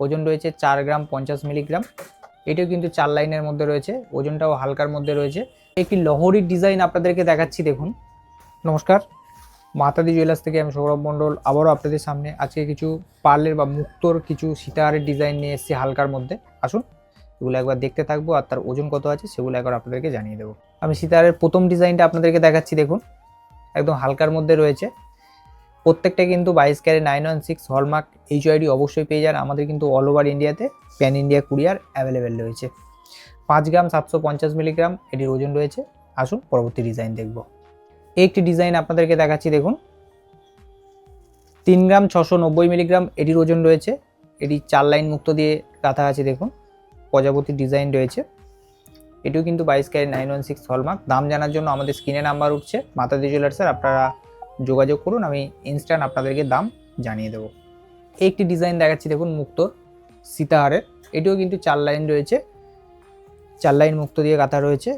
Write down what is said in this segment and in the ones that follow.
ওজন রয়েছে 4 গ্রাম 50 মিলিগ্রাম। এটাও কিন্তু 4 লাইনের মধ্যে রয়েছে, ওজনটাও হালকার মধ্যে রয়েছে। একটি লহরির ডিজাইন আপনাদেরকে দেখাচ্ছি, দেখুন। নমস্কার, মাতাদি জুয়েলার্স থেকে আমি সৌরভ মণ্ডল আবারও আপনাদের সামনে আজকে কিছু পার্লের বা মুক্তোর কিছু সীতাহারের ডিজাইন নিয়ে এসেছি হালকার মধ্যে। আসুন এগুলো একবার দেখতে থাকবো, আর তার ওজন কত আছে সেগুলো একবার আপনাদেরকে জানিয়ে দেবো। আমি সীতাহারের প্রথম ডিজাইনটা আপনাদেরকে দেখাচ্ছি, দেখুন। একদম হালকার মধ্যে রয়েছে, প্রত্যেকটা কিন্তু 22 ক্যারেট 916 হলমার্ক HYD অবশ্যই পেয়ে যান। আমাদের কিন্তু অল ওভার ইন্ডিয়াতে প্যান ইন্ডিয়া কুরিয়ার অ্যাভেলেবেল রয়েছে। 5 গ্রাম 750 মিলিগ্রাম এটির ওজন রয়েছে। আসুন পরবর্তী ডিজাইন দেখব। একটি ডিজাইন আপনাদেরকে দেখাচ্ছি, দেখুন। 3 গ্রাম 690 মিলিগ্রাম এটির ওজন রয়েছে। এটি 4 লাইন মুক্ত দিয়ে গাঁথা আছে, দেখুন। প্রজাপতির ডিজাইন রয়েছে। এটিও কিন্তু 22 ক্যারেট 916 হলমার্ক। দাম জানার জন্য আমাদের স্ক্রিনে নাম্বার উঠছে মাতাদি জুয়েলার্সের, আপনারা যোগাযোগ করুন, আমি ইনস্ট্যান্ট আপনাদেরকে দাম জানিয়ে দেবো। একটি ডিজাইন দেখাচ্ছি, দেখুন, মুক্তোর সীতাহারের। এটিও কিন্তু 4 লাইন রয়েছে, 4 লাইন মুক্ত দিয়ে গাঁথা রয়েছে।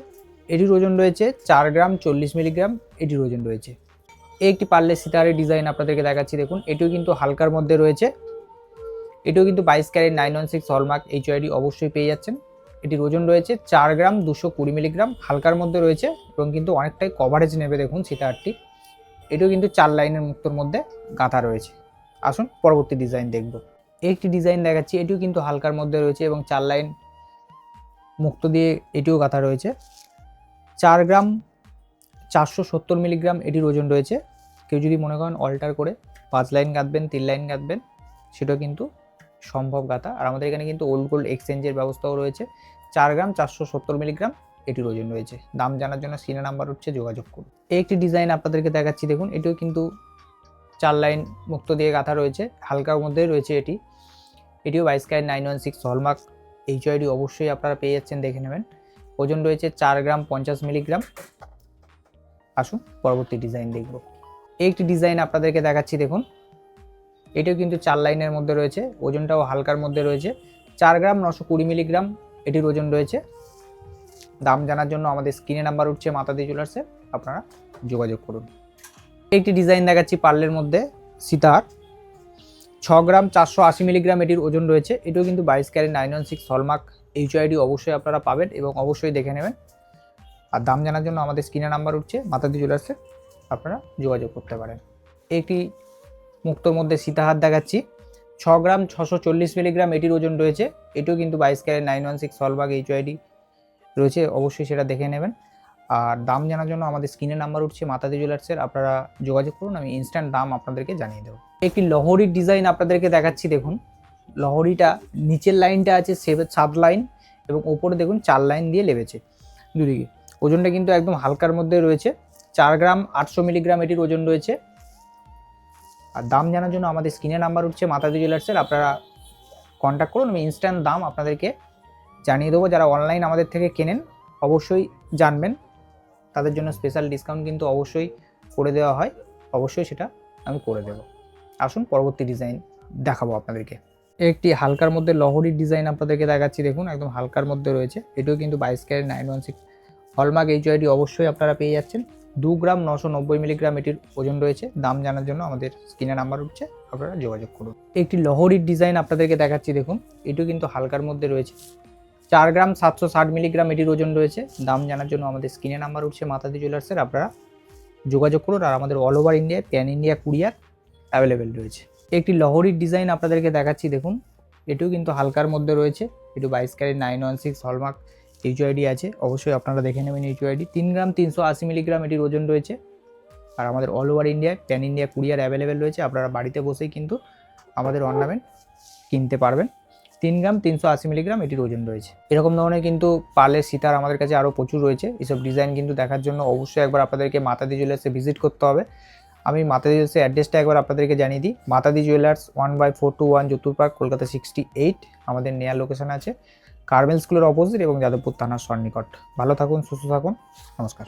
এটির ওজন রয়েছে 4 গ্রাম 40 মিলিগ্রাম এটির ওজন রয়েছে। একটি পার্লের সীতাহারের ডিজাইন আপনাদেরকে দেখাচ্ছি, দেখুন। এটিও কিন্তু হালকার মধ্যে রয়েছে। এটিও কিন্তু 22 ক্যারেট 916 হলমার্ক HYD অবশ্যই পেয়ে যাচ্ছেন। এটির ওজন রয়েছে 4 গ্রাম 220 মিলিগ্রাম, হালকার মধ্যে রয়েছে এবং কিন্তু অনেকটাই কভারেজ নেবে, দেখুন সীতাহারটি। এটিও কিন্তু 4 লাইনের মুক্তোর মধ্যে গাঁথা রয়েছে। আসুন পরবর্তী ডিজাইন দেখব। একটি ডিজাইন দেখাচ্ছি, এটিও কিন্তু হালকার মধ্যে রয়েছে এবং 4 লাইন মুক্ত দিয়ে এটিও গাঁথা রয়েছে। 4 গ্রাম 470 মিলিগ্রাম এটির ওজন রয়েছে। কেউ যদি মনে করেন অল্টার করে 5 লাইন গাঁথবেন, 3 লাইন গাঁথবেন, সেটাও কিন্তু সম্ভব গাঁথা। আর আমাদের এখানে কিন্তু ওল্ড গোল্ড এক্সচেঞ্জের ব্যবস্থাও রয়েছে। 4 গ্রাম 470 মিলিগ্রাম এটির ওজন রয়েছে। দাম জানার জন্য স্ক্রিনে নাম্বার হচ্ছে, যোগাযোগ করুন। একটি ডিজাইন আপনাদেরকে দেখাচ্ছি, দেখুন। এটিও কিন্তু 4 লাইন মুক্ত দিয়ে গাঁথা রয়েছে, হালকার মধ্যেই রয়েছে এটি। এটিও 22 ক্যারেট 916 হলমার্ক HYD অবশ্যই আপনারা পেয়ে যাচ্ছেন, দেখে নেবেন। ওজন রয়েছে 4 গ্রাম 50 মিলিগ্রাম। আসুন পরবর্তী ডিজাইন দেখব। একটি ডিজাইন আপনাদেরকে দেখাচ্ছি, দেখুন। এটিও কিন্তু 4 লাইনের মধ্যে রয়েছে, ওজনটাও হালকার মধ্যে রয়েছে। 4 গ্রাম 920 মিলিগ্রাম এটির ওজন রয়েছে। দাম জানার জন্য আমাদের স্ক্রিনে নাম্বার উঠছে মাতাদি জুয়েলার্সের, আপনারা যোগাযোগ করুন। একটি ডিজাইন দেখাচ্ছি পার্লের মধ্যে সীতাহার। 6 গ্রাম 480 মিলিগ্রাম এটির ওজন রয়েছে। এটিও কিন্তু 22 ক্যারেট 916 হলমার্ক HYD অবশ্যই আপনারা পাবেন এবং অবশ্যই দেখে নেবেন। আর দাম জানার জন্য আমাদের স্ক্রিনে নাম্বার উঠছে মাতাদি জুয়েলার্সের, আপনারা যোগাযোগ করতে পারেন। একটি মুক্তোর মধ্যে সীতাহার দেখাচ্ছি। 6 গ্রাম 640 মিলিগ্রাম এটির ওজন রয়েছে। এটিও কিন্তু 22 ক্যারেট 916 হলমার্ক HYD রয়েছে, অবশ্যই সেটা দেখে নেবেন। আর দাম জানার জন্য আমাদের স্ক্রিনে নাম্বার উঠছে মাতাদি জুয়েলার্সের, আপনারা যোগাযোগ করুন, আমি ইনস্ট্যান্ট দাম আপনাদেরকে জানিয়ে দেবো। একটি লহরির ডিজাইন আপনাদেরকে দেখাচ্ছি, দেখুন। লহরিটা নিচের লাইনটা আছে 7 লাইন এবং ওপরে দেখুন 4 লাইন দিয়ে লেবেছে দুদিকে। ওজনটা কিন্তু একদম হালকার মধ্যে রয়েছে। 4 গ্রাম 800 মিলিগ্রাম এটির ওজন রয়েছে। আর দাম জানার জন্য আমাদের স্ক্রিনে নাম্বার উঠছে মাতাদি জুয়েলার্সের, আপনারা কন্ট্যাক্ট করুন, আমি ইনস্ট্যান্ট দাম আপনাদেরকে জানিয়ে দেবো। যারা অনলাইন আমাদের থেকে কেনেন অবশ্যই জানবেন, তাদের জন্য স্পেশাল ডিসকাউন্ট কিন্তু অবশ্যই করে দেওয়া হয়, অবশ্যই সেটা আমি করে দেব। আসুন পরবর্তী ডিজাইন দেখাবো আপনাদেরকে। একটি হালকার মধ্যে লহরির ডিজাইন আপনাদেরকে দেখাচ্ছি, দেখুন। একদম হালকার মধ্যে রয়েছে। এটিও কিন্তু 22 ক্যারেট 916 হলমার্ক HYD অবশ্যই আপনারা পেয়ে যাচ্ছেন। 2 গ্রাম 990 মিলিগ্রাম এটির ওজন রয়েছে। দাম জানার জন্য আমাদের স্ক্রিনে নাম্বার উঠছে, আপনারা যোগাযোগ করুন। একটি লহরির ডিজাইন আপনাদেরকে দেখাচ্ছি, দেখুন। এটিও কিন্তু হালকার মধ্যে রয়েছে। 4 গ্রাম 760 মিলিগ্রাম এটির ওজন রয়েছে। দাম জানার জন্য আমাদের স্ক্রিনে নাম্বার উঠছে মাতাদি জুয়েলার্সের, আপনারা যোগাযোগ করুন। আর আমাদের অল ওভার ইন্ডিয়ায় প্যান ইন্ডিয়া কুরিয়ার অ্যাভেলেবেল রয়েছে। একটি লহরির ডিজাইন আপনাদেরকে দেখাচ্ছি, দেখুন। এটিও কিন্তু হালকার মধ্যে রয়েছে। এটি 22 ক্যারেট 916 হলমার্ক HYD আছে, অবশ্যই আপনারা দেখে নেবেন HYD। 3 গ্রাম 380 মিলিগ্রাম এটির ওজন রয়েছে। আর আমাদের অল ওভার ইন্ডিয়ায় প্যান ইন্ডিয়া কুরিয়ার অ্যাভেলেবেল রয়েছে, আপনারা বাড়িতে বসেই কিন্তু আমাদের অর্নামেন্ট কিনতে পারবেন। 3 গ্রাম 380 মিলিগ্রাম এটির ওজন রয়েছে। এরকম ধরনের কিন্তু পার্লের সীতার আমাদের কাছে আরও প্রচুর রয়েছে। এইসব ডিজাইন কিন্তু দেখার জন্য অবশ্যই একবার আপনাদেরকে মাতাদি জুয়েলার্সে ভিজিট করতে হবে। আমি মাতাদি জুয়েলার্সের অ্যাড্রেসটা একবার আপনাদেরকে জানিয়ে দিই। মাতাদি জুয়েলার্স 1/421 যতুর পার্ক, কলকাতা 68 আমাদের নেয়ার লোকেশন আছে, কার্মেল স্কুলের অপোজিট এবং যাদবপুর থানার সন্নিকট। ভালো থাকুন, সুস্থ থাকুন, নমস্কার।